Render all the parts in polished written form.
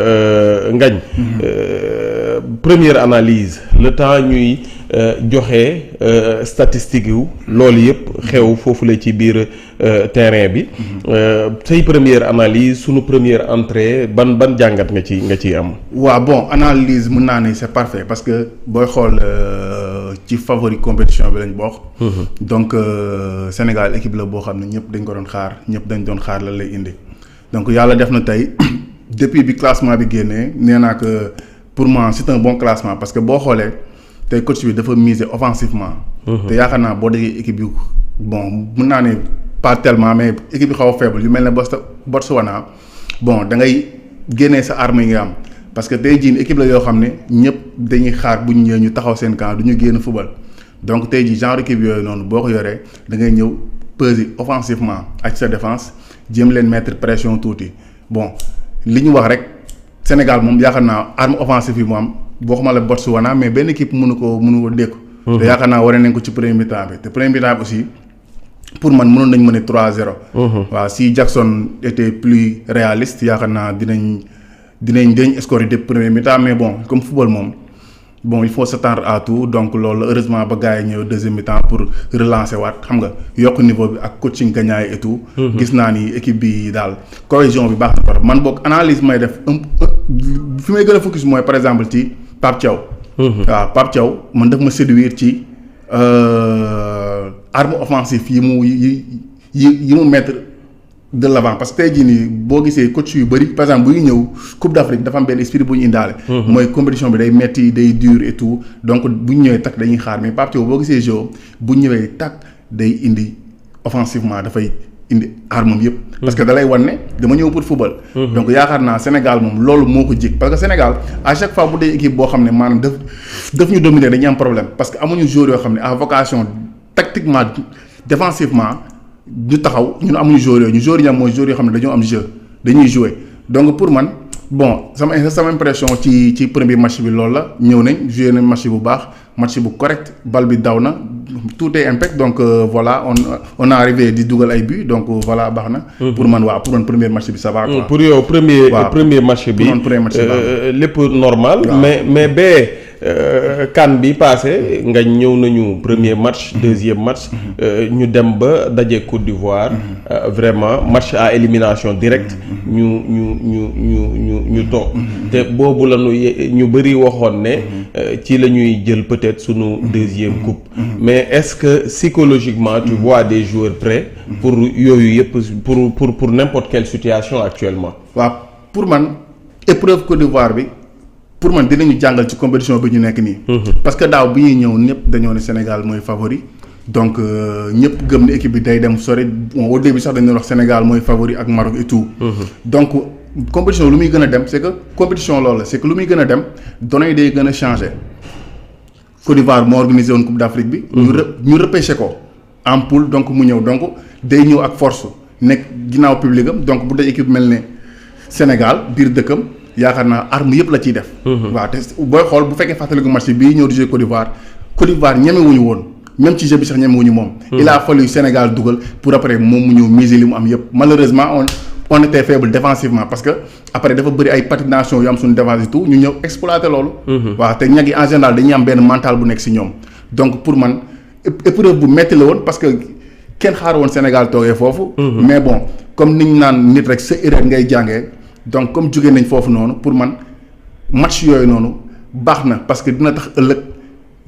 Ngagne première analyse le temps ñuy joxe statistique yu loolu yëpp xew foofu la ci biir terrain bi say première analyse sunu première entrée ban jàngat nga ciy am. waaw bon analyse mën naa ne c'est parfait parce que booy xool ci favori compétition bi lañ bokk. donc Sénégal équipe la boo xam ne ñëpp dañ ko doon xaar ñëpp dañ doon xaar lan lay indi donc yàlla def na tey. depuis bi classement bi génnee nee naa que pour moi c'est un bon classement parce que boo xoolee tey coach bi dafa miser offensivement. te yaakaar naa boo déggee équipe yu bon mën naa ne pas tellement mais équipe yu xaw a faible yu mel ne Botswana bon da ngay génnee sa arme yi nga am parce que tey jii équipe la yoo xam ne ñëpp dañuy xaar bu ñu ñëwee ñu taxaw seen camp du ñu génn football donc tey jii genre équipe yooyu noonu boo ko yoree da ngay ñëw peser offensivement ak sa défense jéem leen mettre pression tuuti bon. li ñu wax rek Sénégal moom yaakaar naa arme offensive yi mu am boo xamal la Botswana mais benn équipe mënu ko dékku. te yaakaar naa waree nañ ko ci premier mi-temps bi te premier mi-temps bi aussi pour man mënoon nañ mën a 3-0. waaw si Jackson était plus réaliste yaakaar naa dinañ scorer dès premier mi-temps mais bon comme football moom bon il faut s'attendre à tout donc loolu heureusement ba gars yi ñëw deuxième mi-temps pour relancer waat xam nga yokk niveau bi ak coaching gagnant et tout. gis naa ni équipe bi daal cohésion bi baax na man boog analyse may def fi may gën a focus mooy par exemple ci Pape Thiaw. waaw Pape Thiaw man daf ma séduire ci arme offensive yi mu mettre de l'avant parce que tey jii nii boo gisee coach yu bëri par exemple bu ñu ñëw Coupe d'Afrique dafa am benn esprit bu ñu indaale. mooy compétition bi day metti day dur et tout donc bu ñu ñëwee takk dañuy xaar mais Pape Thiaw boo gisee jeu bu ñu ñëwee takk day indi offensivement dafay indi armam yëpp. parce que da lay wan ne dama ñëw pour football. donc yaakaar naa Sénégal moom loolu moo ko jig parce que Sénégal à chaque fois bu dee équipe boo xam ne maanaam daf ñu dominer dañuy am problème parce que amuñu joueur yoo xam ne à vocation tactiquement défensivement. ñu taxaw ñun amuñu joueurs yooyu ñu joueurs yi am mooy joueurs yoo xam ne dañoo am jeu dañuy jouer donc pour man bon sama impression ci premier match bi loolu la ñëw nañ joué nañ match bu baax match bu correct bal bi daw na tout est impec donc voilà on a arrivé di dugal ay buts donc voilà baax na. pour man premier match bi ça va quoi. pour yow premier match bi lépp normal. mais CAN bi passé nga ñëw nañu premier match deuxième match ñu dem ba daje Côte d'Ivoire vraiment match à élimination directe ñu toog te boobu la ñu bëri waxoon ne ci la ñuy jël peut-être sunu deuxième coupe mais est-ce que psychologiquement tu vois des joueurs prêts pour yooyu yëpp pour n'importe quelle situation actuellement. waaw pour man épreuve Côte d'Ivoire bi. pour man dinañu jàngal ci compétition bi ñu nekk nii. parce que daaw bi ñuy ñëw ñëpp dañoo ne Sénégal mooy favori donc ñëpp gëm ne équipe bi day dem sori au début sax dañu wax Sénégal mooy favori ak Maroc et tout. donc compétition lu muy gën a dem c'est que compétition loolu la c'est que lu muy gën a dem données yi day gën a changer. Côte d'Ivoire moo organisé woon Coupe d'Afrique bi. ñu repêché ko en poule donc mu ñëw donc day ñëw ak force nekk ginnaaw public am donc bu dee équipe mel ne Sénégal biir dëkkam. yaakaar naa arme yëpp la ciy def. waaw te booy xool bu fekkee fàttaliku match bii ñëw di jouer Côte d'Ivoire ñemewuñu woon même ci jeu bi sax ñemewuñu moom. il a fallu Sénégal dugal pour après moom mu ñëw miser li mu am yëpp malheureusement on était faible défensivement parce que après dafa bëri ay patination yu am suñu défense et tout ñu ñëw exploiter loolu. waaw te ñag yi en général dañuy am benn mental bu nekk si ñoom donc pour man épreuve bu metti la woon parce que kenn xaar woon Sénégal toogee foofu. mais bon comme niñ naan nit rek sa erreur ngay jàngee. donc comme jógee nañ foofu noonu pour man match yooyu noonu baax na parce que dina tax ëllëg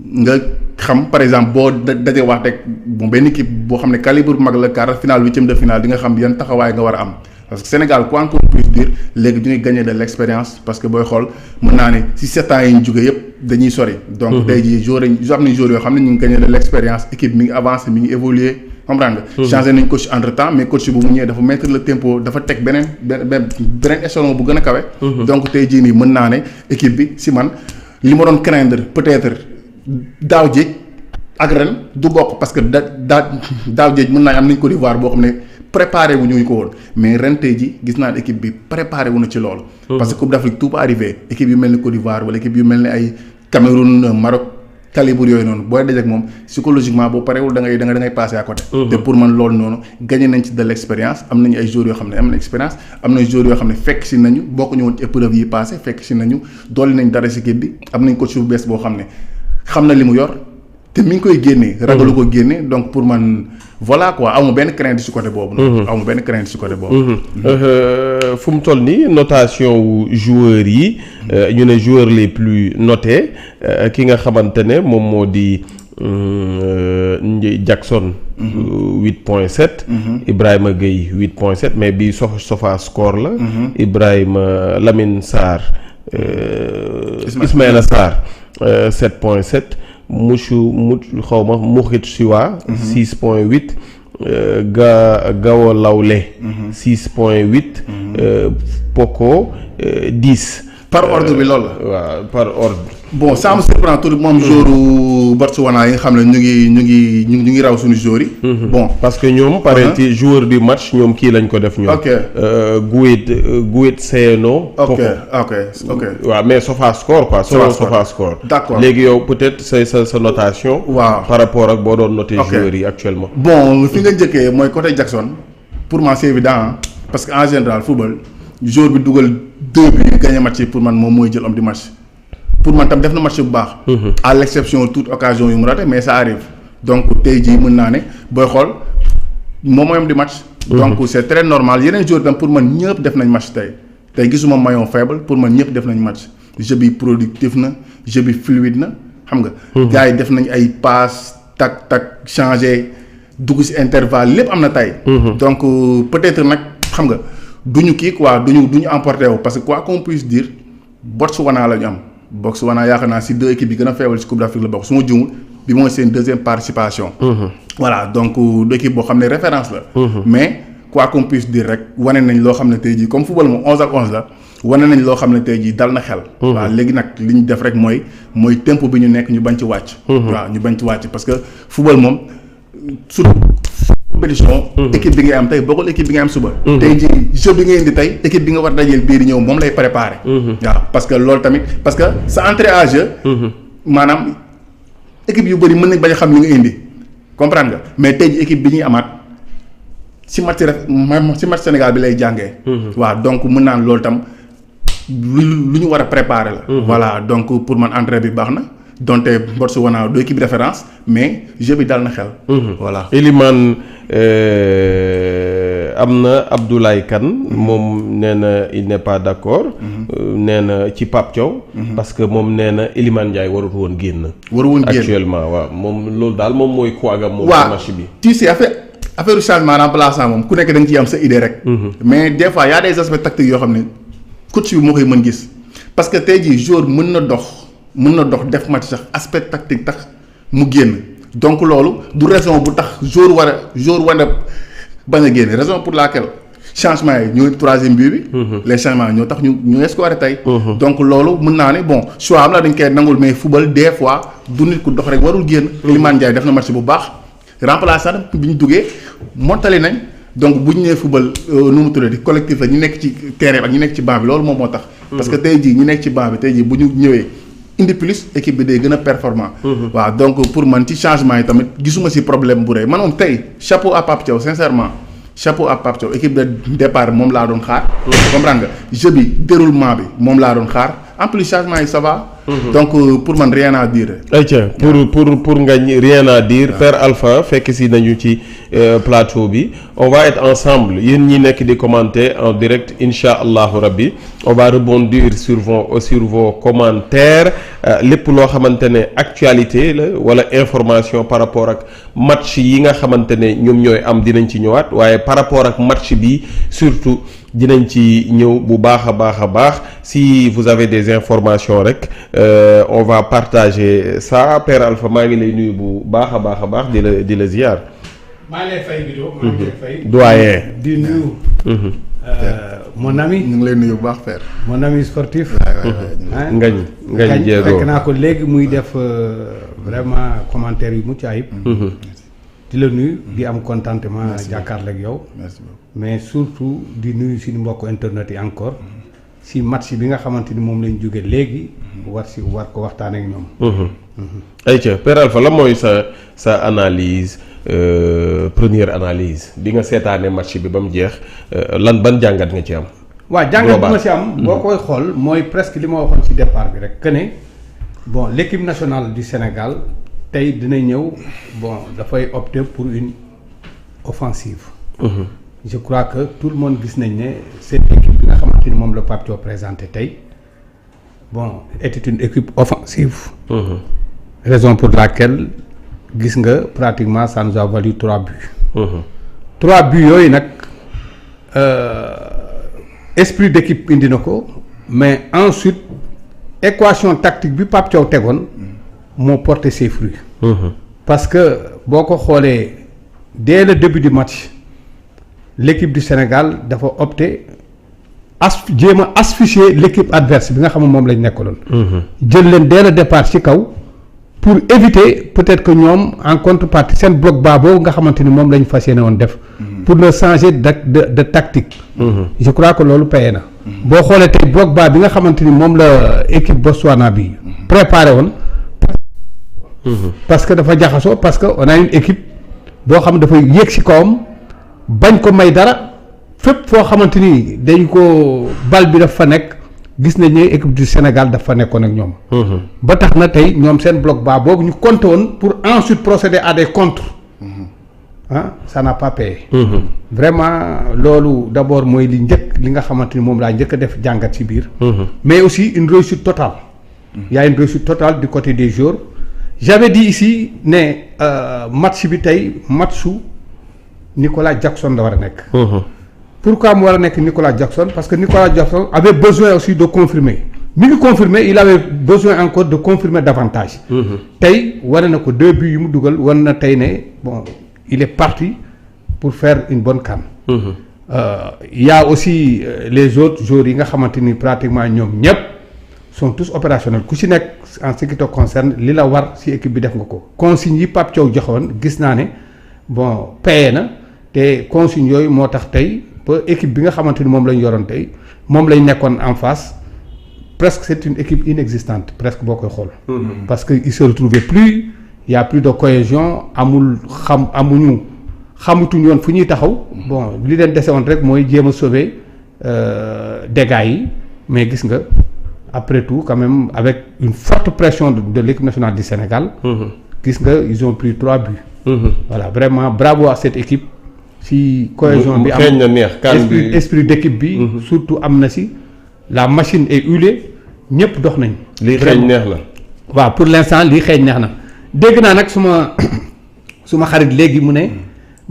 nga xam par exemple boo dajewaat rek bon benn équipe boo xam ne calibre bu mag la quart finale huitième de finale di nga xam yan taxawaay nga war a am parce que Sénégal quoi qu'on puisse dire léegi du ñuy gagner de l'expérience parce que booy xool mën naa ne si 7 ans yi ñu jógee yëpp dañuy sori. donc tey jii joueurs yi am nañ joueurs yoo xam ne ñu ngi gagner de l'expérience équipe mi ngi avancé mi ngi évoluer comprendre nga. changé nañ coach entre temps mais coach bu mu ñëwee dafa mettre le tempo dafa teg beneen échelon bu gën a kawe. donc tey jii nii mën naa ne équipe bi si man li ma doon craindre peut-être daaw jéeg ak ren du bokk parce que daaw jéeg mën naa am nañ Côte d'Ivoire boo xam ne préparé wu ñu ko woon mais ren tey ji gis naa ne équipe bi préparé wu na ci loolu. parce que Coupe d'Afrique tout peut arriver équipe yu mel ni Côte d'Ivoire wala équipe yu mel ni ay Cameroun Maroc calibre yooyu noonu booy dajeek moom psychologiquement boo parewul da ngay passer à côté. te pour man loolu noonu gagné nañ ci de l'expérience am nañu ay joueurs yoo xam ne am na expérience am na joueurs yoo xam ne fekk si nañu bokk ñu woon ci épreuve yi passé fekk si nañu dolli nañ dara si équipe bi am nañ coach bu bees boo xam ne xam na li mu yor te mi ngi koy génnee. ragalu ko génne donc pour man voilà quoi amu benn crainte ci côté boobu. amu benn crainte ci côté boobu. fu mu toll nii notation wu joueurs yi. ñu ne joueurs les plus notés ki nga xamante ne moom moo di Jackson. 8.7. Ibrahima Gueye 8.7 mais bii Sofa score la. Ibrahima Lamine Sarr. Ismaïla Sarr 7.7. xawma Moukhit Siwa 6.8 Gawo Lawle 6.8 Poko 10 par ordre bi loolu la. waaw par ordre. bon ça me surprend tout moom joueur Botswana yi nga xam ne ñu ngi raw suñu joueurs yi. bon parce que ñoom pare ci joueur du match ñoom kii lañ ko def ñoom. ok Guit Seyno. ok. waaw mais Sofa score quoi. Sofa score. d'accord léegi yow peut-être sa notation. waaw par rapport ak boo doon noter joueurs yi actuellement. bon fi nga njëkkee mooy côté Jackson pour moi c'est évident parce que en général football joueur bi dugal 2 buts gagné match yi pour man moom mooy jël homme du match. pour man tam def na match bu baax. à l'exception toute occasion yu mu raté mais ça arrive donc tey jii mën naa ne booy xool moom mooy am di match. donc c'est très normal yeneen joueurs tam pour man ñëpp def nañ match tey gisuma maillon faible pour man ñëpp def nañ match jeu bi productif na jeu bi fluide na xam nga. gars yi def nañ ay passes tak changé dugg ci intervalle lépp am na tey. donc peut-être nag xam nga duñu kii quoi duñu emporté wu parce que quoi qu'on puisse dire Botswana la ñu am. Botswana yaakaar naa si 2 équipes yi gën a faible ci Coupe d'Afrique la bokk su ma juumul bi mooy seen 2e participation. voilà donc du équipe boo xam ne référence la. mais quoi qu'on puisse dire rek wane nañ loo xam ne tey jii comme football moom 11 ak 11 la wane nañ loo xam ne tey jii dal na xel. waaw léegi nag li ñu def rek mooy tempo bi ñu nekk ñu bañ ci wàcc. waaw ñu bañ ci wàcc parce que football moom su compétition. équipe bi ngay am tey bokkul équipe bi ngay am suba. tey jii jeu bi ngay indi tey équipe bi nga war dajeel biir ñëw moom lay préparer. waaw parce que loolu tamit parce que sa entrée à jeu. maanaam équipe yu bëri mën nañ bañ a xam li nga indi comprendre nga mais tey jii équipe bi ñuy amaat ci match Sénégal bi lay jàngee. waaw donc mën naan loolu tam lu ñu war a préparer la. voilà donc pour man entrée bi baax na. donte Botswana du équipe référence mais jeu bi dal na xel. voilà Elimane am na Abdoulaye Kane moom nee na il n'est pas d'accord. nee na ci Pape Thiaw. parce que moom nee na Elimane Ndiaye warut woon génn. actuellement waaw moom loolu daal moom mooy kuwaagam. moom match bi tu sais affaire changement remplaçant moom ku nekk da nga ciy am sa idée rek. mais des fois y a des aspects tactiques yoo xam ne coach bi moo koy mën gis parce que tey jii joueur mën na dox def match sax aspect tactique tax mu génn donc loolu du raison bu tax joueur war a bañ a génn raison pour laquelle changement yi ñooy 3e but bi. les changements ñoo tax ñu scoré tey. donc loolu mën naa ne bon choix am la dañ koy nangul mais football des fois du nit ku dox rek warul génn. Elimane Ndiaye def na match bu baax remplaçant bi ñu duggee montali nañ donc bu ñu nee football nu mu tuddati collectif la ñu nekk ci terrain ak ñu nekk ci banc bi loolu moom moo tax. parce que tey jii ñu nekk ci banc bi tey jii bu ñu ñëwee. indi plus équipe bi day gën a performant. waaw donc pour man ci changement yi tamit gisuma ci problème bu rëy man moom tey chapeau à Pape Thiaw sincèrement chapeau à Pape Thiaw équipe de départ moom laa doon xaar. comprendre nga jeu bi déroulement bi moom laa doon xaar en plus changement yi ça va. donc pour man rien à dire. ayca pour nga rien à dire Père Alpha fekk si nañu ci plateau bi on va être ensemble yéen ñi nekk di commenter en direct incha allahu rabbi on va rebondir sur vos commentaires lépp loo xamante ne actualité la wala information par rapport ak match yi nga xamante ne ñoom ñooy am dinañ ci ñëwaat waaye par rapport ak match bi surtout dinañ ci ñëw bu baax a baax si vous avez des informations rek on va partager ça Père Alpha maa ngi lay nuyu bu baax a baax di la ziar. maa ngi lay fay vidéo maa ngi lay fay. doyen. di nuyu. mon ami. ñu ngi lay nuyu bu baax Père. mon ami sportif. ngañ jéego fekk naa ko léegi muy def vraiment commentaire yu mucc ayib. di la nuyu di am contentement jàkkaarloo ak yow. merci beaucoup mais surtout di nuyu suñu mbokk internet yi encore. si match bi nga xamante ni moom lañ jóge léegi war ko waxtaan ak ñoom. ayca Père Alpha la mooy sa analyse première analyse bi nga seetaane match bi ba mu jeex ban jàngat nga ci am. waaw jàngat bi ma si am. boo koy xool mooy presque li ma waxoon ci départ bi rek que ne bon l'équipe nationale du Sénégal tey dina ñëw dafay opter pour une offensive. Je crois que tout le monde gis nañ ne cette équipe bi nga xamante ni moom la Pape Thiaw présenté tey était une équipe offensive. Raison pour laquelle gis nga pratiquement ça nous a valu 3 buts. 3 buts yooyu nag esprit d'équipe indi na ko mais ensuite équation tactique bi Pape Thiaw tegoon moo porté ses fruits. Parce que boo ko xoolee dès le début du match l'équipe du Sénégal dafa opté jéem a asphyxier l'équipe adverse bi nga xam ne moom lañ nekkaloon. jël leen dès le départ ci kaw pour éviter peut-être que ñoom en contrepartie seen bloc bas boobu nga xamante ni moom lañ fas yéene woon def. pour le changer de tactique. Je crois que loolu payé na. boo xoolee tey bloc bas bi nga xamante ni moom la équipe Botswana bi préparé woon. parce que dafa jaxasoo parce que on a une équipe boo xam dafay yéeg ci kawam bañ ko may dara fépp foo xamante ni dañ ko bal bi daf fa nekk gis nañ ne équipe du Sénégal daf fa nekkoon ak ñoom. ba tax na tey ñoom seen bloc bas boobu ñu compté woon pour ensuite procéder à des contres. Ça n'a pas payé. Vraiment loolu d'abord mooy li njëkk li nga xamante ni moom laa njëkk a def jàngat ci biir. mais aussi une réussite totale. Il y a une réussite totale du côté des joueurs. J'avais dit ici ne match bi tey matchu Nicolas Jackson la war a nekk. Pourquoi mu war a nekk Nicolas Jackson parce que Nicolas Jackson avait besoin aussi de confirmer mi ngi confirmer il avait besoin encore de confirmer davantage. tey wane na ko 2 buts yu mu dugal wane na tey ne il est parti pour faire une bonne CAN. Il y a aussi les autres joueurs yi nga xamante ni pratiquement ñoom ñëpp sont tous opérationnels ku ci nekk en ce qui te concerne li la war ci équipe bi def nga ko consignes yi Pape Thiaw joxoon gis naa ne payé na te consignes yooyu moo tax tey ba équipe bi nga xamante ni moom lañ yoroon tey moom lañ nekkoon en face presque c'est une équipe inexistante presque boo koy xool. parce que il se retrouvait plus il y a plus de cohésion xamutuñu woon fu ñuy taxaw li leen dese woon rek mooy jéem a sauver dégâts yi mais gis nga après tout quand même avec une forte pression de l'équipe nationale du Sénégal. gis nga ils ont pris 3 buts. Voilà vraiment bravo à cette équipe. si cohésion bi am esprit d'équipe bi. surtout am na si la machine est huilée ñëpp dox nañ. lii xeeñ neex la. waaw pour l'instant lii xeeñ neex na dégg naa nag suma xarit léegi mu ne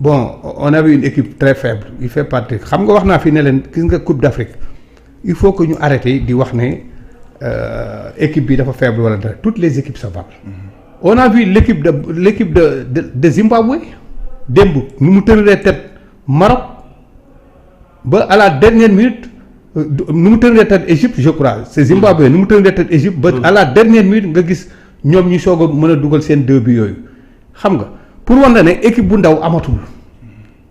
on avait une équipe très faible il fait partie xam nga wax naa fi ne leen gis nga Coupe d'Afrique il faut que ñu arrêter di wax ne équipe bi dafa faible wala dara toutes les équipes se valent. On a vu l'équipe de Zimbabwe démb nu mu tërëree tête Maroc ba à la dernière minute nu mu tërëree tête Égypte je crois c'est Zimbabwe nu mu tërëree tête Égypte ba à la dernière minute nga gis ñoom ñu soog a mën a dugal seen 2 buts yooyu xam nga pour wan na ne équipe bu ndaw amatul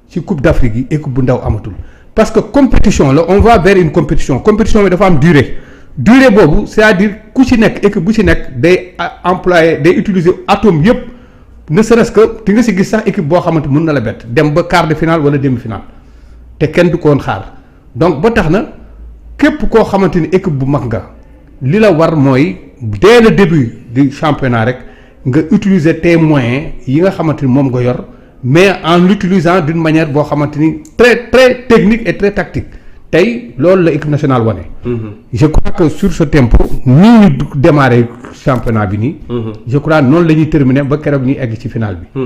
ci Coupe d'Afrique yi équipe bu ndaw amatul parce que compétition la on va vers une compétition bi dafa am durée boobu c'est-à-dire ku ci nekk équipe bu ci nekk day employer day utiliser atome yëpp ne serait-ce que di nga si gis sax équipe boo xamante mën na la bett dem ba quart de finale wala demi-finale te kenn du ko woon xaar donc ba tax na képp koo xamante ni équipe bu mag nga li la war mooy dès le début du championnat rek nga utiliser tes moyens yi nga xamante ni moom nga yor mais en l'utilisant d'une manière boo xamante ni très très technique et très tactique tey loolu la équipe nationale wane. Je crois que sur ce tempo nii ñu démarrer championnat bi nii. je crois noonu la ñuy terminer ba keroog ñuy egg ci finale bi.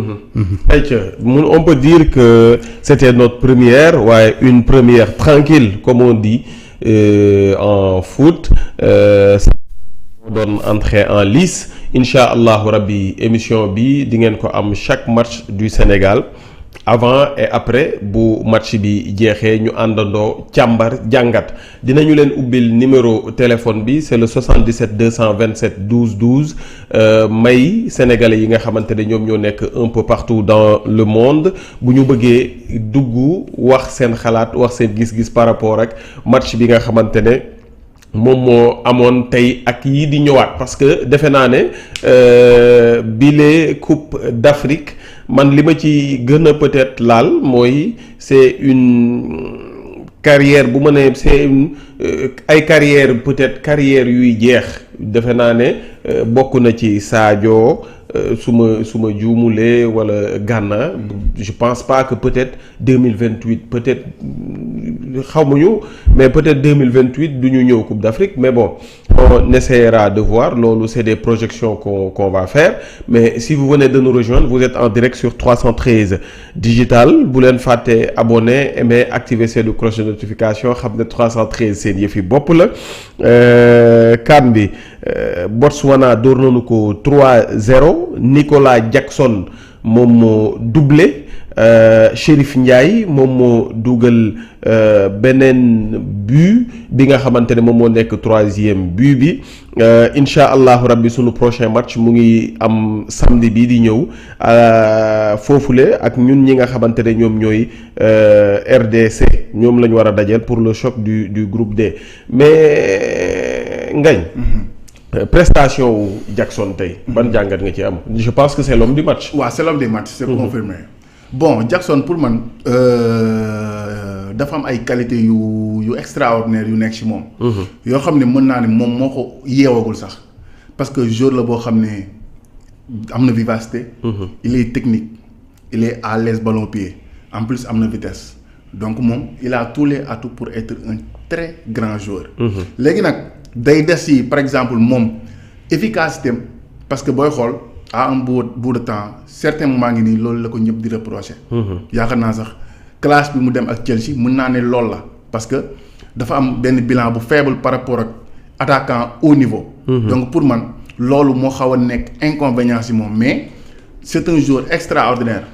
on peut dire que c'était notre première waaye une première tranquille comme on dit en foot. doon entrer en lice incha allahu rabbi émission bi di ngeen ko am chaque match du Sénégal avant et après bu match bi jeexee ñu àndandoo càmbar jàngat dinañu leen ubbil numéro téléphone bi c'est le 77 227 12 12 may sénégalais yi nga xamante ne ñoom ñoo nekk un peu partout dans le monde bu ñu bëggee dugg wax seen xalaat wax seen gis-gis par rapport ak match bi nga xamante ne moom moo amoon tey ak yii di ñëwaat parce que defe naa ne bile Coupe d'Afrique man li ma ci gën a peut-être laal mooy c'est une carrière bu ma nee c'est une ay carrière peut-être carrière yuy jeex defe naa ne bokk na ci Sadio su ma juumulee wala Gana je pense pas que peut-être 2028 peut-être xamuñu mais peut-être 2028 du ñu ñëw Coupe d'Afrique mais bon on essaiera de voir loolu c'est des projections qu'on va faire mais si vous venez de nous rejoindre vous êtes en direct sur 313 digital bu leen fàtte abonner aimer activer seen cloche de notification xam ne 313 seen yëfi bopp la CAN bi Botswana door nañu ko 3-0 Nicolas Jackson moom moo doublé Chérif Ndiaye moom moo dugal beneen but bi nga xamante ne moom moo nekk troisième but bi incha allahu rabbi sunu prochain match mu ngi am samedi bii di ñëw foofule ak ñun ñi nga xamante ne ñoom ñooy RDC ñoom la ñu war a dajeel pour le choc du groupe D mais Ngagne. Prestation wu Jackson tey. ban jàngat nga ci am je pense que c'est l'homme du match. waaw c'est l'homme du match c'est confirmé. bon Jackson pour man dafa am ay qualités yu extraordinaire yu nekk ci moom. yoo xam ne mën naa ne moom moo ko yeewagul sax parce que joueur la boo xam ne am na vivacité. il est technique il est à l'aise ballon pied en plus am na vitesse donc moom il a tous les atouts pour être un très grand joueur. léegi nag. day des ci par exemple moom efficacité am parce que booy xool à un bout de temps certains moments ngi nii loolu la ko ñëpp di reprocher. yaakaar naa sax classe bi mu dem ak Chelsea mën naa ne loolu la parce que dafa am benn bilan bu faible par rapport ak attaquant haut niveau. donc pour man loolu moo xaw a nekk inconvénient ci moom mais c'est un joueur extraordinaire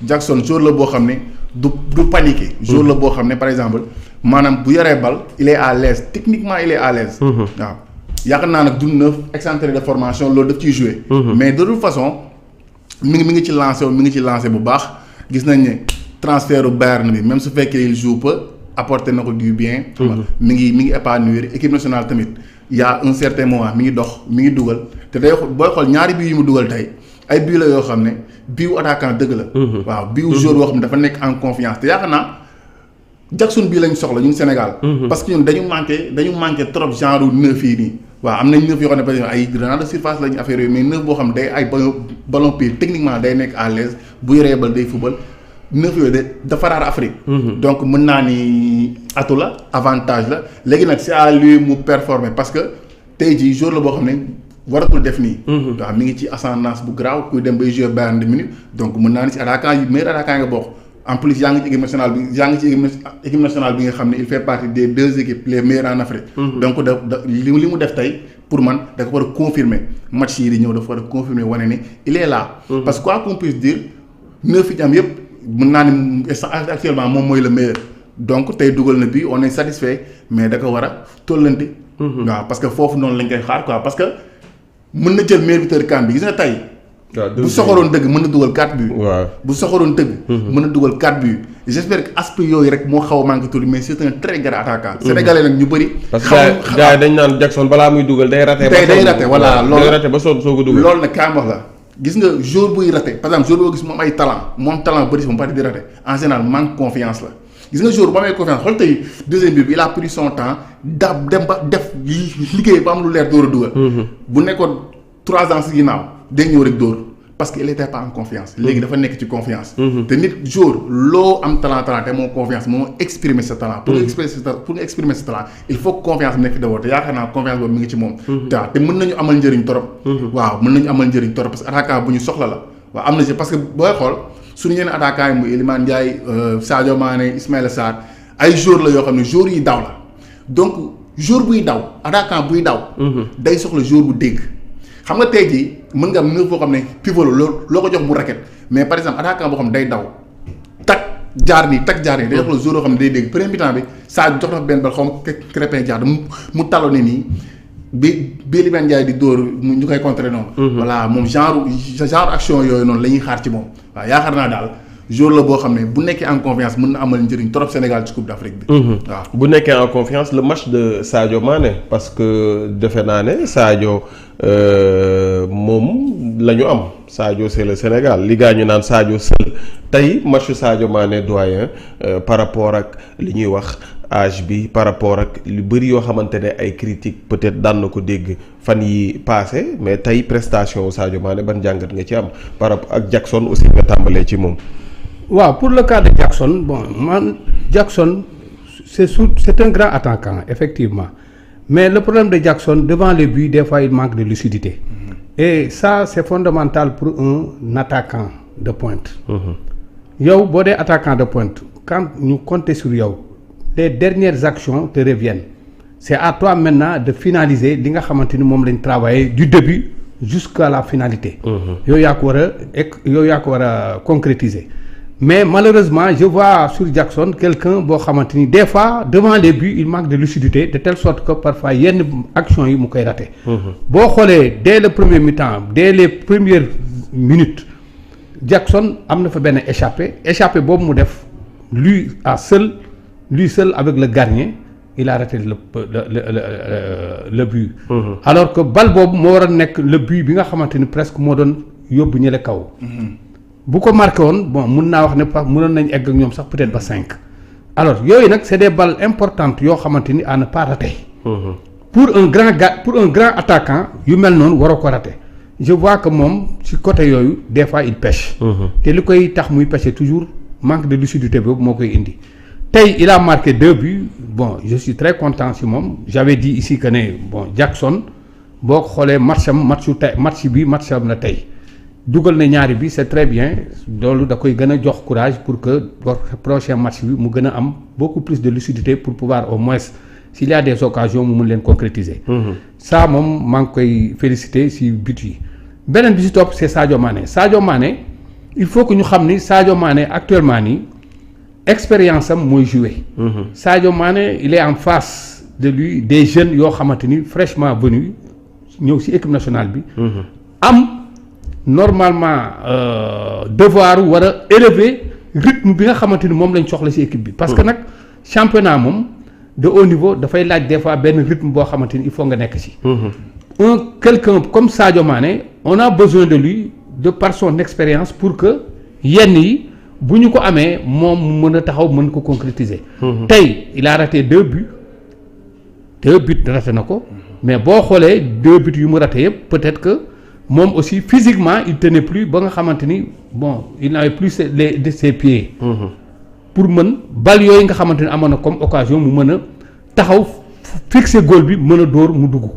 Jackson joueur la boo xam ne du paniquer. joueur la boo xam ne par exemple. maanaam bu yoree bal il est à l'aise techniquement il est à l'aise waaw yaakaar naa nag du neuf excentré de formation loolu daf ciy jouer mais de toute façon mi ngi ci lancé bu baax gis nañ ne transfert u Bayern bi même su fekkee il joue peu apporté na ko du bien mi ngi épanouir équipe nationale tamit il y a un certain moment mi ngi dox mi ngi dugal te day booy xool ñaari bii yu mu dugal tey ay bii la yoo xam ne biiwu attaquant dëgg la waaw biiwu joueur boo xam ne dafa nekk en confiance te yaakaar naa Jackson bii lañ soxla ñun Sénégal. parce que ñun dañu manqué trop genre neuf yi nii. waaw am nañ neuf yoo xam ne par exemple ay renard de surface lañu affaire yooyu mais neuf boo xam ne day ay ballon pied techniquement day nekk à l'aise bu yoree bal day football neuf yooyu dafa raar Afrique. donc mën naa ni atu la avantage la léegi nag c'est à lui mu performer parce que tey jii jour la boo xam ne waratul def nii. waaw mi ngi ci ascendance bu graaw kuy dem bay jouer Bayern de Munich donc mën naa ni si attaquant yi meilleur attaquant nga bokk. en plus yaa ngi ci équipe nationale bi nga xam ne il fait partie des deux équipes les meilleures en Afrique. donc li mu def tey pour man da ko war a confirmer match yi di ñëw dafa war a confirmer wane ni il est là. parce que quoi qu'on puisse dire neuf yi am yëpp mën naa ni actuellement moom mooy le meilleur donc tey dugal na bi on est satisfait mais da ko war a tollante. waaw parce que foofu noonu lañ koy xaar quoi parce que mën na jël meilleur buteur CAN bi gis nga tey. bu soxoroon dëgg mën na dugal 4 buts. waaw bu soxoroon dëgg. mën na dugal 4 buts. j'espère que aspect yooyu rek moo xaw a manqué tuuti mais c'est un très grand attaquant. sénégalais nag ñu bëri. parce que gars yi dañ naan Jackson balaa muy dugal day raté. day raté voilà loolu day raté ba soo ko dugal. loolu nag kaam wax la gis nga joueur buy raté par exemple joueur boo gis moom ay talent bëri si moom parti di raté en général manque confiance la. gis nga joueur bu amee confiance xool tey deuxième but bi il a pris son temps dem ba def liggéey ba am lu leer door a dugal. bu nekkoon 3 ans si ginnaaw day ñëw rek dóor parce que il était pas en confiance. léegi dafa nekk ci confiance. te nit jour loo am talent te moo confiance moo exprimer sa talent. pour nga exprimer sa talent il faut confiance nekk d'abord te yaakaar naa confiance boobu mi ngi ci moom. te mën nañu amal njëriñ torop. waaw mën nañu amal njëriñ torop parce que attaquant bu ñu soxla la. waaw am na ci parce que booy xool suñu yeneen attaquant yi muy Iliman Ndiaye Sadio Mané Ismaïla Sarr ay joueurs la yoo xam ne joueurs yi daw la donc joueur buy daw attaquant buy daw. day soxla joueur bu dégg. xam nga tey jii mën nga am neuf boo xam ne pivot la loo ko jox mu racket mais par exemple attaquant boo xam ne day daw tak jaar nii day jox la joueur yoo xam ne day dégg premier mi-temps bi saa jox na benn bal xaw ma Crépin jaar mu taloo ne nii bi Iliman Ndiaye di dóor ñu koy contrer noonu. voilà moom genre action yooyu noonu la ñuy xaar ci moom. waaw yaakaar naa daal jour la boo xam ne bu nekkee en confiance mën na amal njëriñ trop Sénégal ci Coupe d'Afrique bi. waaw bu nekkee en confiance le match de Sadio Mané parce que defe naa ne Sadio moom la ñu am Sadio c'est le Sénégal li gaa ñu naan Sadio seul tey match Sadio Mané doyen par rapport ak li ñuy wax âge bi par rapport ak lu bëri yoo xamante ne ay critiques peut-être daan na ko dégg fan yi passé mais tey prestation Sadio Mané ban jàngat nga ci am par rapport ak Jackson aussi nga tàmbalee ci moom. waaw pour le cas de Jackson bon man Jackson c'est un grand attaquant effectivement mais le problème de Jackson devant les buts des fois il manque de lucidité et ça c'est fondamental pour un attaquant de pointe. yow boo dee attaquant de pointe quand ñu compter sur yow les dernières actions te reviennent c'est à toi maintenant de finaliser li nga xamante ni moom lañ travailler du début jusqu'à la finalité. yow yaa ko war a concrétiser. mais malheureusement je vois sur Jackson quelqu'un boo xamante ni des fois devant les buts il manque de lucidité de telle sorte que parfois yenn actions yi mu koy raté. boo xoolee dès le premier mi-temps dès les premières minutes Jackson am na fa benn échappé boobu mu def lui seul avec le gardien il a raté le but. alors que bal boobu moo war a nekk le but bi nga xamante ni presque moo doon yóbbu ñële kaw. bu ko marqué woon bon mun naa wax ne mënoon nañ egg ak ñoom sax peut-être ba 5 alors yooyu nag c'est des balles importantes yoo xamante ni à ne pas rater. pour un grand attaquant yu mel noonu waroo ko rater je vois que moom ci côté yooyu des fois il pêche. te li koy tax muy pêcher toujours manque de lucidité boobu moo koy indi tey il a marqué 2 buts bon je suis très content ci moom j'avais dit ici que ne bon Jackson boo ko xoolee match am la tey. dugal na ñaari bi c'est très bien loolu da koy gën a jox courage pour que prochain match bi mu gën a am beaucoup plus de lucidité pour pouvoir au moins s'il y a des occasions mu mun leen concrétiser. ça moom maa ngi koy féliciter ci but yi. beneen bi ci topp c'est Sadio Mané il faut que ñu xam ni Sadio Mané actuellement nii expérience am mooy jouer. Sadio Mané il est en face de lui des jeunes yoo xamante ni fraîchement venus ñëw ci équipe nationale bi. am normalement devoir war a élever rythme bi nga xamante ni moom lañ soxla ci équipe bi. parce que nag championnat moom de haut niveau dafay laaj des fois benn rythme boo xamante ni il faut nga nekk ci. quelqu'un comme Sadio Mané on a besoin de lui de par son expérience pour que yenn yi bu ñu ko amee moom mu mën a taxaw mën ko concrétiser. tey il a raté 2 buts raté na ko mais boo xoolee 2 buts yu mu raté yëpp peut-être que. moom aussi physiquement il tenait plus ba nga xamante ni bon il n'avait plus ses pieds. pour mën bal yooyu nga xamante ni amoon na comme occasion mu mën a taxaw fixer goal bi mën a dóor mu dugg.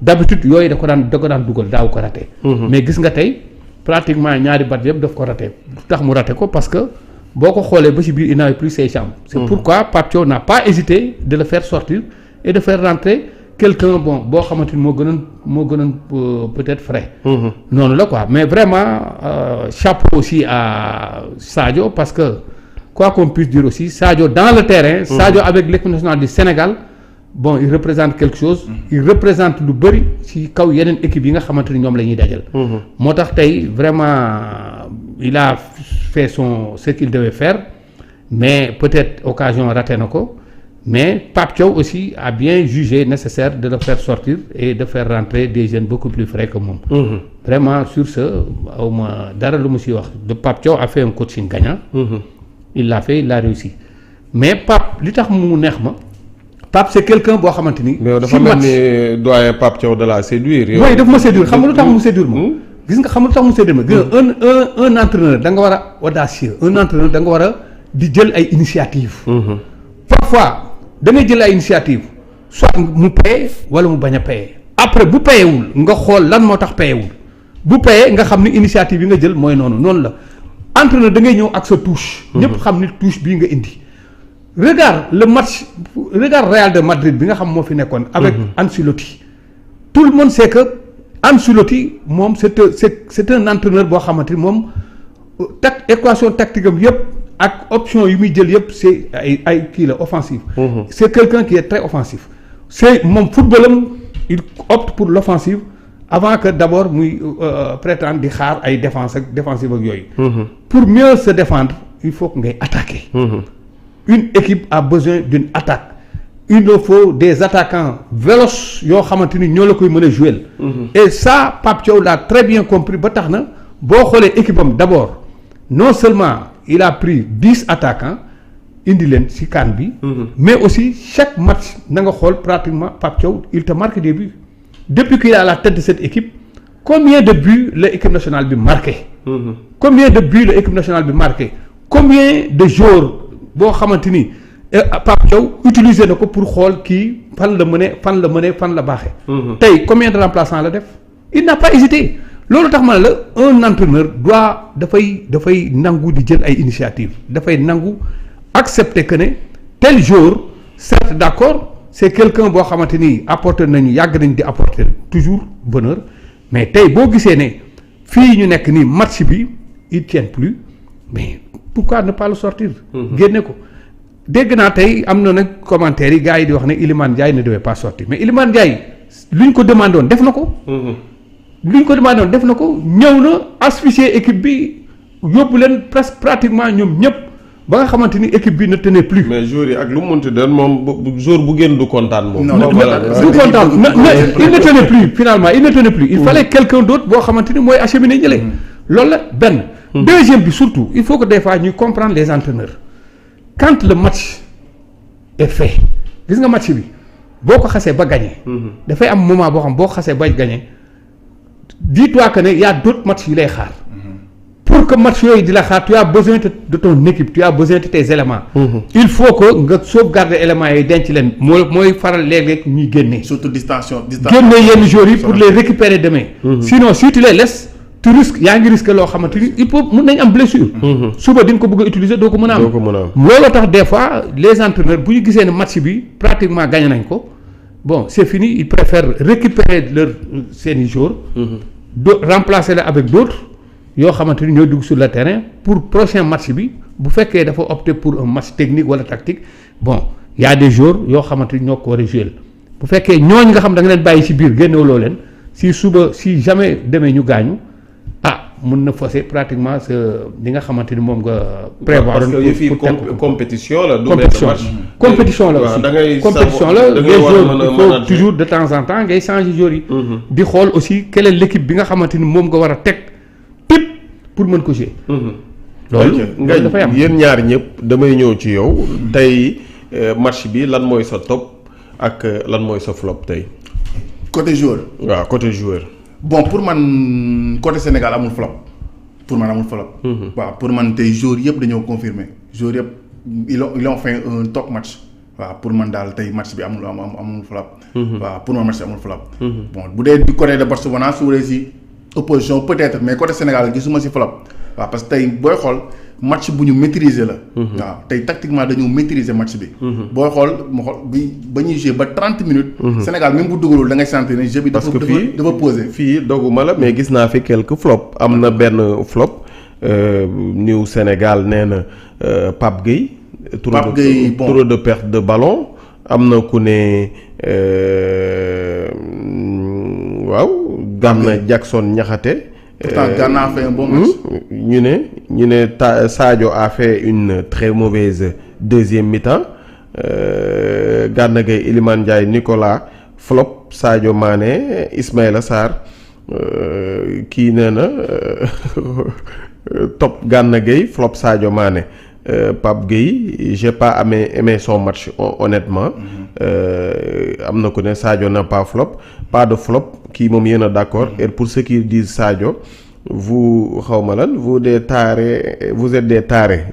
d'habitude yooyu da ko daan dugal daaw ko raté. mais gis nga tey pratiquement ñaari bat yëpp daf ko raté tax mu raté ko parce que boo ko xoolee ba ci biir il n'avait plus ses jambes. c'est pourquoi Pape Thiaw n'a pas hésité de le faire sortir et de faire rentrer. quelqu'un boo xamante ni moo gënoon peut-être frais. noonu la quoi mais vraiment chapeau aussi à Sadio parce que quoi qu'on puisse dire aussi Sadio dans le terrain. Sadio avec l'équipe nationale du Sénégal bon il représente quelque chose. il représente lu bari ci kaw yeneen équipe yi nga xamante ni ñoom la ñuy dajal. moo tax tey vraiment il a fait ce qu'il devait faire mais peut-être occasion raté na ko. mais Pape Thiaw aussi a bien jugé nécessaire de le faire sortir et de faire rentrer des jeunes beaucoup plus frais que moom. Vraiment sur ce au moins dara lu mu si wax de Pape Thiaw a fait un coaching gagnant. il l'a réussi mais Pape li tax mu neex ma Pape c'est quelqu'un boo xamante ni. mais dafa mel ni doyen Pape Thiaw de la séduire. yow oui daf ma séduire xam nga lu tax mu séduire ma. gis nga xam nga lu tax mu séduire ma. gis nga un entraîneur da nga war a audacieux un entraîneur da nga war a di jël ay initiatives. parfois. da ngay jël ay initiative soit mu paye wala mu bañ a paye après bu payewul nga xool lan moo tax payewul bu payee nga xam ni initiative yi nga jël mooy noonu la entraîneur da ngay ñëw ak sa touche. ñëpp xam ni touche bii nga indi. regarde Real de Madrid bi nga xam moo fi nekkoon. avec Ancelotti. tout le monde sait que Ancelotti moom c'est un entraîneur boo xamante ni moom équation tactique am yëpp. ak option yi muy jël yëpp c'est ay kii la offensif. c'est quelqu'un qui est très offensif. c'est moom footballam il opte pour l'offensive avant que d'abord muy prétendre di xaar ay défense ak défensive ak yooyu. Pour mieux se défendre il faut que ngay attaquer. Une équipe a besoin d'une attaque. Il nous faut des attaquants véloces yoo xamante ni ñoo la koy mën a jouer. Et ça Pape Thiaw l'a très bien compris ba tax na boo xoolee équipe am d'abord non seulement il a pris 10 attaquants indi leen ci CAN bi. mais aussi chaque match na nga xool pratiquement Pape Thiaw il te marque des buts. Depuis qu'il est à la tête de cette équipe combien de buts la équipe nationale bi marqué. Combien de buts la équipe nationale bi marqué. Combien de joueurs boo xamante ni Pape Thiaw utiliser na ko pour xool kii fan la fan la baaxee. Tey combien de remplaçants la def. Il n'a pas hésité loolu tax ma ne la un entraîneur dafay nangu di jël ay initiative dafay nangu accepter que ne tel jour certes d'accord c'est quelqu'un boo xamante ni apporter nañu yàgg nañ di apporter toujours bonheur mais tey boo gisee ne fii ñu nekk nii match bi il tient plus mais pourquoi ne pas le sortir. génne ko dégg naa tey am na nag commentaires yi gars yi di wax ne Iliman Ndiaye ne devait pas sortir mais Iliman Ndiaye lu ñu ko demandé woon def na ko. lu ñu ko demandé woon def na ko ñëw na asphyxier équipe bi yóbbu leen presque pratiquement ñoom ñëpp ba nga xamante ni équipe bi ne tenait plus. mais jour yi ak lu mu mënti doon moom jour bu génn du kontaan moom. du kontaan mais il ne tenait plus finalement il ne tenait plus. il fallait quelqu'un d'autre boo xamante ni mooy acheminer ñële. loolu la benn. deuxième bi surtout il faut que des fois ñuy comprendre les entraîneurs quand le match est fait gis nga match bi boo ko xasee ba gagné. dafay am moment boo xam boo ko xasee ba gagné dis-toi que ne y a d'autres matchs yu lay xaar. pour que match yooyu di la xaar tu as besoin de ton équipe tu as besoin de tes éléments. Il faut que nga sauvegarder éléments yi denc leen mooy faral léeg-léeg ñuy génne. surtout distanciation génne yenn joueurs yi pour les récupérer demain. Sinon si tu les laisses. tu risques yaa ngi risque loo xamante ni il peut mën nañ am blessure. suba di nga ko bëgg a utiliser doo ko mën a am. looloo tax des fois les entraîneurs bu ñu gisee ne match bi pratiquement gagné nañ ko bon c'est fini ils préfèrent récupérer seeni joueurs. remplacer la avec d'autres yoo xamante ni ñooy dugg sur le terrain pour prochain match bi bu fekkee dafa opter pour un match technique wala tactique bon y a des joueurs yoo xamante ni ñoo ko war a jouer bu fekkee ñooñu nga xam da nga leen bàyyi ci biir génnewuloo leen si suba si jamais demee ñu gaañu. mën na fausser pratiquement li nga xamante ni moom nga prévoir. parce que yëf yi compétition la. du compétition la aussi compétition la les joueurs il faut toujours de temps en temps ngay changer joueurs yi. di xool aussi quelle est l'équipe bi nga xamante ni moom nga war a teg type pour mën ko jouer. loolu dafay am yéen ñaar ñëpp damay ñëw ci yow. tey match bi lan mooy sa top ak lan mooy sa flop tey. côté joueur. waaw côté joueur. bon pour man côté Sénégal amul flop waaw pour man tey joueurs yëpp dañoo confirmer joueurs yëpp ils ont fait un top match waaw pour man daal tey match bi amul flop. waaw pour man match bi amul flop. bon bu dee du côté de Botswana su dee si opposition peut-être mais côté Sénégal gisuma si flop waaw parce que tey booy xool match bu ñu maîtriser la. waaw tey tactiquement dañu maîtriser match bi. booy xool bi ba ñuy jouer ba 30 minutes. Sénégal même bu dugalul da ngay sentir ne jeu bi dafa posé. fii doguma la mais gis naa fi quelques flop am na benn flop New Sénégal nee na Pape Gueye. trop de perte de ballon am na ku ne waaw. Gana Jackson Niakhaté. pourtant Gana a fait un bon match. ñu ne Sadio a fait une très mauvaise deuxième mi-temps Gana Gueye Iliman Ndiaye Nicolas flop Sadio Mané Ismaïla Sarr kii nee na top Gana Gueye flop Sadio Mané Pape Gueye j'ai pas aimé son match honnêtement am na ku ne Sadio n'a pas flop pas de flop kii moom yéen a d'accord et pour ceux qui disent Sadio vous xawma lan vous êtes des tarés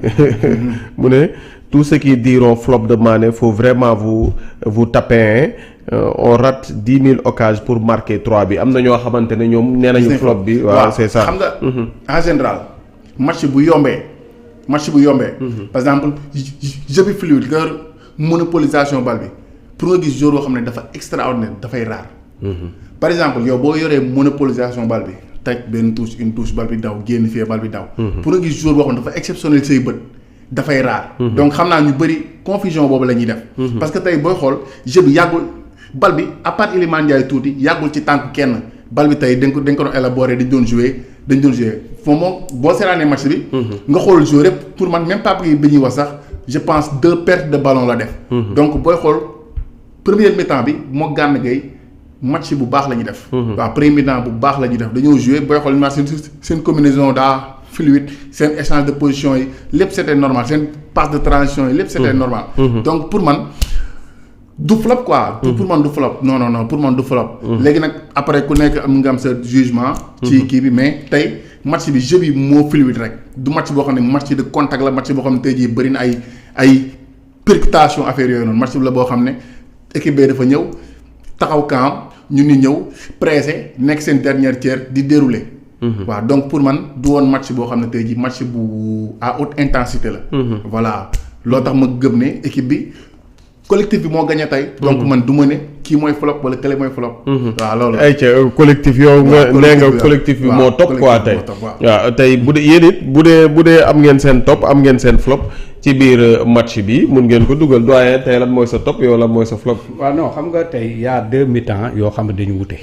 mu ne tous ceux qui diront flop de Mané faut vraiment vous taper on rate 10 000 occasions pour marquer 3 bi am na ñoo xamante ne ñoom nee nañu flop bi waaw c'est ça xam nga en général match bu yombee par exemple jeu bi fluide nga monopolisation balle bi pour nga gis joueur boo xam ne dafa extraordinaire dafay rare. par exemple yow boo yoree monopolisation balle bi teg benn touche une touche balle bi daw génn fii balle bi daw. pour nga gis joueur boo xam ne dafa exceptionnel say bët dafay rare. donc xam naa ñu bëri confusion boobu la ñuy def. parce que tey booy xool jeu bi yàggul balle bi à part Iliman Ndiaye tuuti yàggul ci tànk kenn bal bi tey dañ ko doon élaborer dañ doon jouer foofu moom boo seetaanee match bi. nga xool joueur yëpp pour man même Pape Gueye bi ñuy wax sax je pense 2 pertes de ballon la def. donc booy xool première mi-temps bi moo Gana Gueye match bu baax la ñuy def. waaw premier mi-temps bu baax la ñuy def dañoo jouer booy xool seen combinaison daa fluide seen échange de position yi lépp c'était normal seen passe de transition yi lépp c'était normal. donc pour man. du flop quoi. pour man du flop non pour man du flop. léegi nag après ku nekk am nga am sa jugement. ci kii bi mais tey match bi jeu bi moo fluide rek du match boo xam ne match de contact la match boo xam ne tey jii bëri na ay percutation affaire yooyu noonu match bi la boo xam ne équipe bi dafa ñëw taxaw camp ñu ni ñëw pressé nekk seen dernière tiers di dérouler. waaw donc pour man du woon match boo xam ne tey jii match bu à haute intensité la. voilà loo tax ma gëm ne équipe bi. collectif bi moo gagné tey. donc man du ma ne kii mooy flop wala kële mooy flop. waaw loolu ay ca collectif yow nga nee nga collectif bi moo topp quoi tey. waaw tey bu dee yéen it bu dee am ngeen seen top am ngeen seen flop ci biir match bi mun ngeen ko dugal doyen tey lan mooy sa top yow lan mooy sa flop. waaw non xam nga tey y a 2 mi-temps yoo xam ne dañu wute.